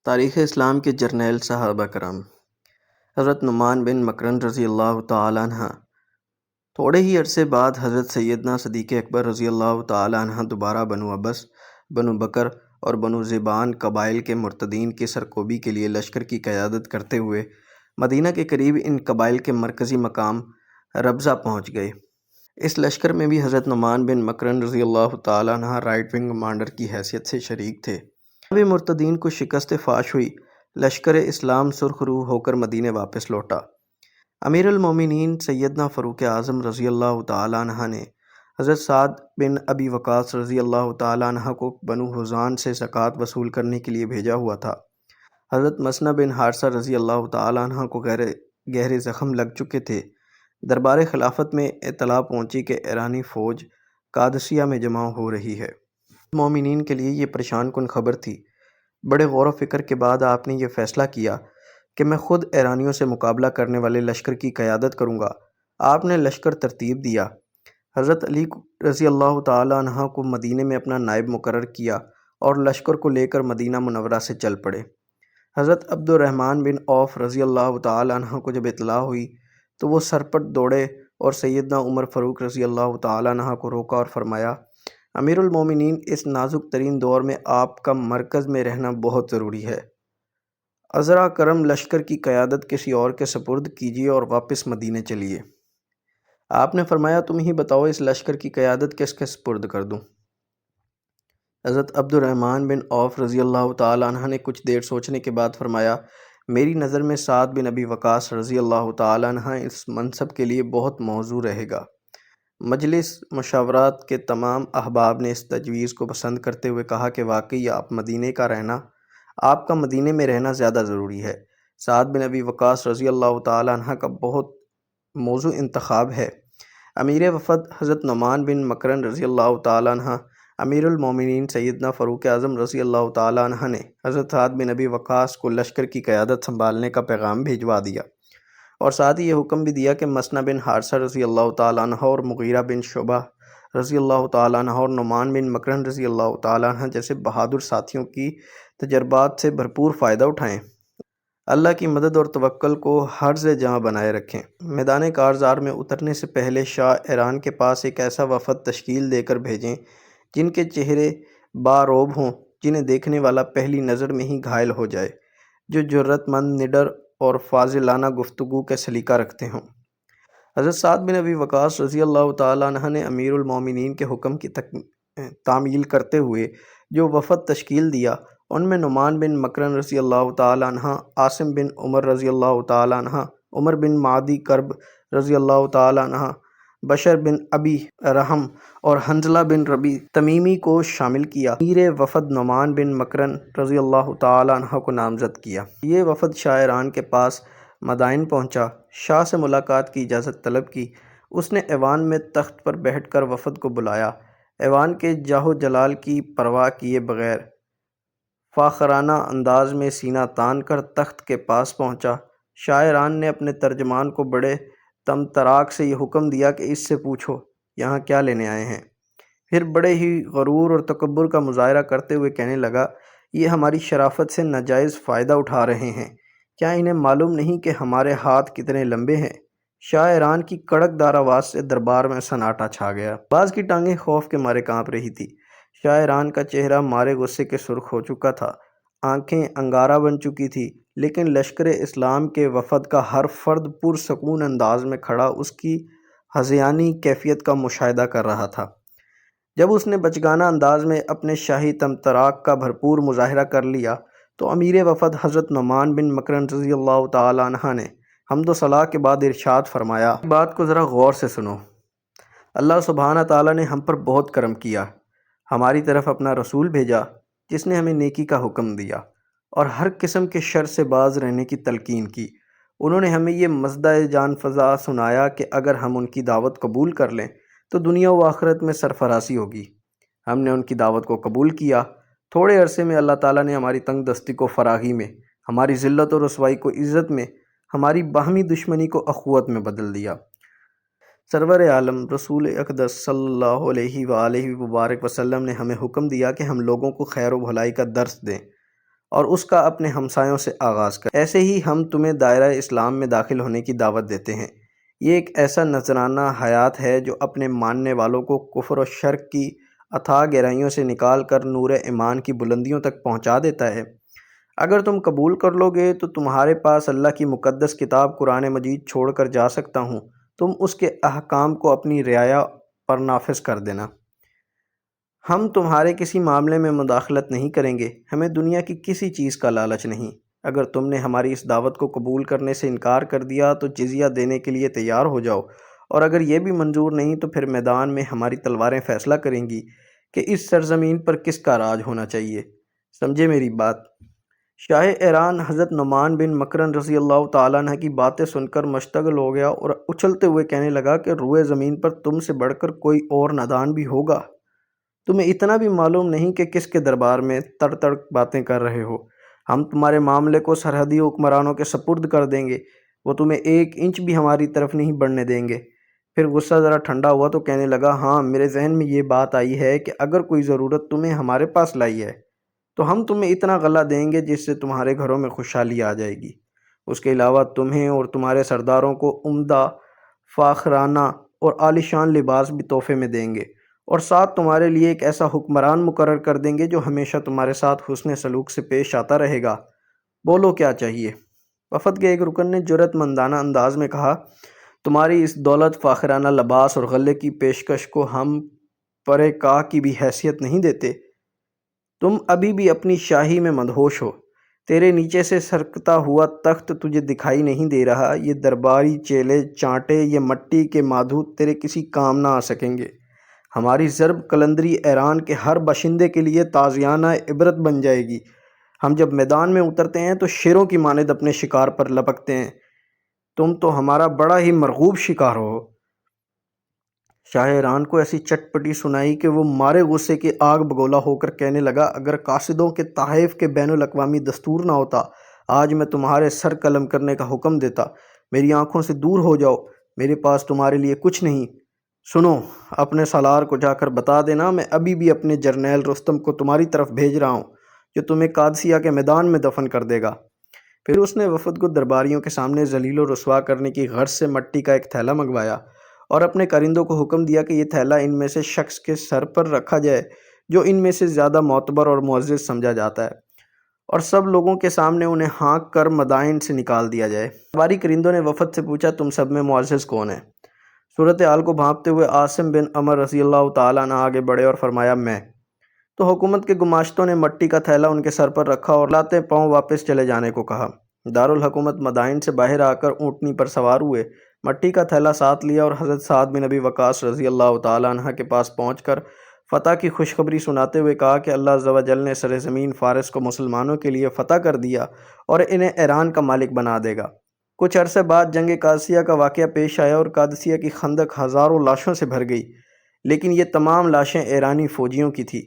تاریخ اسلام کے جرنیل صحابہ کرام حضرت نعمان بن مکرن رضی اللہ تعالیٰ عنہ تھوڑے ہی عرصے بعد حضرت سیدنا صدیق اکبر رضی اللہ تعالیٰ عنہ دوبارہ بنو عبس، بنو بکر اور بنو ذبان قبائل کے مرتدین کی سرکوبی کے لیے لشکر کی قیادت کرتے ہوئے مدینہ کے قریب ان قبائل کے مرکزی مقام ربضہ پہنچ گئے۔ اس لشکر میں بھی حضرت نعمان بن مکرن رضی اللہ تعالیٰ عنہ رائٹ ونگ کمانڈر کی حیثیت سے شریک تھے۔ جب مرتدین کو شکست فاش ہوئی، لشکر اسلام سرخ روح ہو کر مدینے واپس لوٹا۔ امیر المومنین سیدنا فاروق اعظم رضی اللہ تعالیٰ عنہ نے حضرت سعد بن ابی وقاص رضی اللہ تعالیٰ عنہ کو بنو حزان سے زکوٰۃ وصول کرنے کے لیے بھیجا ہوا تھا۔ حضرت مسنہ بن حارثہ رضی اللہ تعالیٰ عنہ کو گہرے زخم لگ چکے تھے۔ دربار خلافت میں اطلاع پہنچی کہ ایرانی فوج قادسیہ میں جمع ہو رہی ہے۔ مومنین کے لیے یہ پریشان کن خبر تھی۔ بڑے غور و فکر کے بعد آپ نے یہ فیصلہ کیا کہ میں خود ایرانیوں سے مقابلہ کرنے والے لشکر کی قیادت کروں گا۔ آپ نے لشکر ترتیب دیا۔ حضرت علی رضی اللہ تعالیٰ عنہ کو مدینے میں اپنا نائب مقرر کیا اور لشکر کو لے کر مدینہ منورہ سے چل پڑے۔ حضرت عبد الرحمن بن عوف رضی اللہ تعالیٰ عنہ کو جب اطلاع ہوئی تو وہ سرپٹ دوڑے اور سیدنا عمر فاروق رضی اللہ تعالیٰ عنہ کو روکا اور فرمایا، امیر المومنین، اس نازک ترین دور میں آپ کا مرکز میں رہنا بہت ضروری ہے۔ عذرا کرم لشکر کی قیادت کسی اور کے سپرد کیجیے اور واپس مدینے چلیے۔ آپ نے فرمایا، تم ہی بتاؤ اس لشکر کی قیادت کس کے سپرد کر دوں؟ حضرت عبد الرحمن بن عوف رضی اللہ تعالیٰ عنہ نے کچھ دیر سوچنے کے بعد فرمایا، میری نظر میں سعد بن ابی وقاص رضی اللہ تعالیٰ عنہ اس منصب کے لیے بہت موزوں رہے گا۔ مجلس مشاورات کے تمام احباب نے اس تجویز کو پسند کرتے ہوئے کہا کہ واقعی آپ کا مدینے میں رہنا زیادہ ضروری ہے۔ سعد بن ابی وقاص رضی اللہ تعالیٰ عنہ کا بہت موزوں انتخاب ہے۔ امیر وفد حضرت نعمان بن مکرن رضی اللہ تعالیٰ عنہ، امیر المومنین سیدنا فاروق اعظم رضی اللہ تعالیٰ عنہ نے حضرت سعد بن ابی وقاص کو لشکر کی قیادت سنبھالنے کا پیغام بھیجوا دیا اور ساتھ ہی یہ حکم بھی دیا کہ مسنہ بن حارثہ رضی اللہ تعالیٰ عنہ اور مغیرہ بن شعبہ رضی اللہ تعالیٰ عنہ اور نعمان بن مکرن رضی اللہ تعالیٰ عنہ جیسے بہادر ساتھیوں کی تجربات سے بھرپور فائدہ اٹھائیں۔ اللہ کی مدد اور توکل کو ہر جہاں بنائے رکھیں۔ میدان کارزار میں اترنے سے پہلے شاہ ایران کے پاس ایک ایسا وفد تشکیل دے کر بھیجیں جن کے چہرے باروب ہوں، جنہیں دیکھنے والا پہلی نظر میں ہی گھائل ہو جائے، جو جرأت مند، نڈر اور فاضلانہ گفتگو کے سلیقہ رکھتے ہوں۔ حضرت سعد بن ابی وقاص رضی اللہ تعالیٰ عنہ نے امیر المومنین کے حکم کی تعمیل کرتے ہوئے جو وفد تشکیل دیا، ان میں نعمان بن مکرن رضی اللہ تعالیٰ عنہ، عاصم بن عمر رضی اللہ تعالیٰ عنہ، عمر بن معدی کرب رضی اللہ تعالیٰ عنہ، بشر بن ابی رحم اور حنظلہ بن ربی تمیمی کو شامل کیا۔ امیر وفد نعمان بن مکرن رضی اللہ تعالیٰ عنہ کو نامزد کیا۔ یہ وفد شاہ ایران کے پاس مدائن پہنچا، شاہ سے ملاقات کی اجازت طلب کی۔ اس نے ایوان میں تخت پر بیٹھ کر وفد کو بلایا۔ ایوان کے جاہ و جلال کی پرواہ کیے بغیر فاخرانہ انداز میں سینہ تان کر تخت کے پاس پہنچا۔ شاہ ایران نے اپنے ترجمان کو بڑے طمطراق سے یہ حکم دیا کہ اس سے پوچھو یہاں کیا لینے آئے ہیں۔ پھر بڑے ہی غرور اور تکبر کا مظاہرہ کرتے ہوئے کہنے لگا، یہ ہماری شرافت سے ناجائز فائدہ اٹھا رہے ہیں، کیا انہیں معلوم نہیں کہ ہمارے ہاتھ کتنے لمبے ہیں؟ شاہ ایران کی کڑک دار آواز سے دربار میں سناٹا چھا گیا۔ بعض کی ٹانگیں خوف کے مارے کانپ رہی تھی۔ شاہ ایران کا چہرہ مارے غصے کے سرخ ہو چکا تھا، آنکھیں انگارہ بن چکی تھی، لیکن لشکر اسلام کے وفد کا ہر فرد پرسکون انداز میں کھڑا اس کی ہذیانی کیفیت کا مشاہدہ کر رہا تھا۔ جب اس نے بچگانہ انداز میں اپنے شاہی طمطراق کا بھرپور مظاہرہ کر لیا تو امیر وفد حضرت نعمان بن مکرن رضی اللہ تعالیٰ عنہ نے حمد و ثنا کے بعد ارشاد فرمایا، بات کو ذرا غور سے سنو۔ اللہ سبحانہ تعالیٰ نے ہم پر بہت کرم کیا، ہماری طرف اپنا رسول بھیجا جس نے ہمیں نیکی کا حکم دیا اور ہر قسم کے شر سے باز رہنے کی تلقین کی۔ انہوں نے ہمیں یہ مژدہ جان فزا سنایا کہ اگر ہم ان کی دعوت قبول کر لیں تو دنیا و آخرت میں سرفرازی ہوگی۔ ہم نے ان کی دعوت کو قبول کیا۔ تھوڑے عرصے میں اللہ تعالیٰ نے ہماری تنگ دستی کو فراغی میں، ہماری ذلت و رسوائی کو عزت میں، ہماری باہمی دشمنی کو اخوت میں بدل دیا۔ سرور عالم رسول اقدس صلی اللہ علیہ وآلہ وبارک وسلم نے ہمیں حکم دیا کہ ہم لوگوں کو خیر و بھلائی کا درس دیں اور اس کا اپنے ہمسایوں سے آغاز کر۔ ایسے ہی ہم تمہیں دائرہ اسلام میں داخل ہونے کی دعوت دیتے ہیں۔ یہ ایک ایسا نذرانہ حیات ہے جو اپنے ماننے والوں کو کفر و شرک کی اتھاہ گہرائیوں سے نکال کر نور ایمان کی بلندیوں تک پہنچا دیتا ہے۔ اگر تم قبول کر لو گے تو تمہارے پاس اللہ کی مقدس کتاب قرآن مجید چھوڑ کر جا سکتا ہوں، تم اس کے احکام کو اپنی رعایا پر نافذ کر دینا۔ ہم تمہارے کسی معاملے میں مداخلت نہیں کریں گے، ہمیں دنیا کی کسی چیز کا لالچ نہیں۔ اگر تم نے ہماری اس دعوت کو قبول کرنے سے انکار کر دیا تو جزیہ دینے کے لیے تیار ہو جاؤ، اور اگر یہ بھی منظور نہیں تو پھر میدان میں ہماری تلواریں فیصلہ کریں گی کہ اس سرزمین پر کس کا راج ہونا چاہیے۔ سمجھے میری بات؟ شاہ ایران حضرت نعمان بن مکرن رضی اللہ تعالیٰ عنہ کی باتیں سن کر مشتعل ہو گیا اور اچھلتے ہوئے کہنے لگا کہ روئے زمین پر تم سے بڑھ کر کوئی اور نادان بھی ہوگا؟ تمہیں اتنا بھی معلوم نہیں کہ کس کے دربار میں تڑ تڑ باتیں کر رہے ہو؟ ہم تمہارے معاملے کو سرحدی حکمرانوں کے سپرد کر دیں گے، وہ تمہیں 1 انچ بھی ہماری طرف نہیں بڑھنے دیں گے۔ پھر غصہ ذرا ٹھنڈا ہوا تو کہنے لگا، ہاں میرے ذہن میں یہ بات آئی ہے کہ اگر کوئی ضرورت تمہیں ہمارے پاس لائی ہے تو ہم تمہیں اتنا غلہ دیں گے جس سے تمہارے گھروں میں خوشحالی آ جائے گی۔ اس کے علاوہ تمہیں اور تمہارے سرداروں کو عمدہ، فاخرانہ اور عالیشان لباس بھی تحفے میں دیں گے، اور ساتھ تمہارے لیے ایک ایسا حکمران مقرر کر دیں گے جو ہمیشہ تمہارے ساتھ حسن سلوک سے پیش آتا رہے گا۔ بولو کیا چاہیے؟ وفد کے ایک رکن نے جرأت مندانہ انداز میں کہا، تمہاری اس دولت، فاخرانہ لباس اور غلے کی پیشکش کو ہم پرے کاہ کی بھی حیثیت نہیں دیتے۔ تم ابھی بھی اپنی شاہی میں مدہوش ہو، تیرے نیچے سے سرکتا ہوا تخت تجھے دکھائی نہیں دے رہا، یہ درباری چیلے چانٹے، یہ مٹی کے مادھوت تیرے کسی کام نہ آ سکیں گے۔ ہماری ضرب قلندری ایران کے ہر باشندے کے لیے تازیانہ عبرت بن جائے گی۔ ہم جب میدان میں اترتے ہیں تو شیروں کی مانند اپنے شکار پر لپکتے ہیں، تم تو ہمارا بڑا ہی مرغوب شکار ہو۔ شاہ ایران کو ایسی چٹپٹی سنائی کہ وہ مارے غصے کے آگ بگولا ہو کر کہنے لگا، اگر قاصدوں کے تحائف کے بین الاقوامی دستور نہ ہوتا آج میں تمہارے سر قلم کرنے کا حکم دیتا۔ میری آنکھوں سے دور ہو جاؤ، میرے پاس تمہارے لیے کچھ نہیں۔ سنو، اپنے سالار کو جا کر بتا دینا میں ابھی بھی اپنے جرنیل رستم کو تمہاری طرف بھیج رہا ہوں، جو تمہیں قادسیہ کے میدان میں دفن کر دے گا۔ پھر اس نے وفد کو درباریوں کے سامنے ذلیل و رسوا کرنے کی غرض سے مٹی کا ایک تھیلا منگوایا اور اپنے کرندوں کو حکم دیا کہ یہ تھیلا ان میں سے شخص کے سر پر رکھا جائے جو ان میں سے زیادہ معتبر اور معزز سمجھا جاتا ہے، اور سب لوگوں کے سامنے انہیں ہانک کر مدائن سے نکال دیا جائے۔ درباری کرندوں نے وفد سے پوچھا، تم سب میں معزز کون ہے؟ صورتحال کو بھانپتے ہوئے عاصم بن عمر رضی اللہ تعالیٰ عنہ آگے بڑھے اور فرمایا، میں۔ تو حکومت کے گماشتوں نے مٹی کا تھیلا ان کے سر پر رکھا اور لاتے پاؤں واپس چلے جانے کو کہا۔ دارالحکومت مدائن سے باہر آ کر اونٹنی پر سوار ہوئے، مٹی کا تھیلا ساتھ لیا اور حضرت سعد بن ابی وقاص رضی اللہ تعالیٰ عنہ کے پاس پہنچ کر فتح کی خوشخبری سناتے ہوئے کہا کہ اللہ عز و جل نے سرزمین فارس کو مسلمانوں کے لیے فتح کر دیا اور انہیں ایران کا مالک بنا دے گا۔ کچھ عرصے بعد جنگ قادسیہ کا واقعہ پیش آیا اور قادسیہ کی خندق ہزاروں لاشوں سے بھر گئی، لیکن یہ تمام لاشیں ایرانی فوجیوں کی تھی۔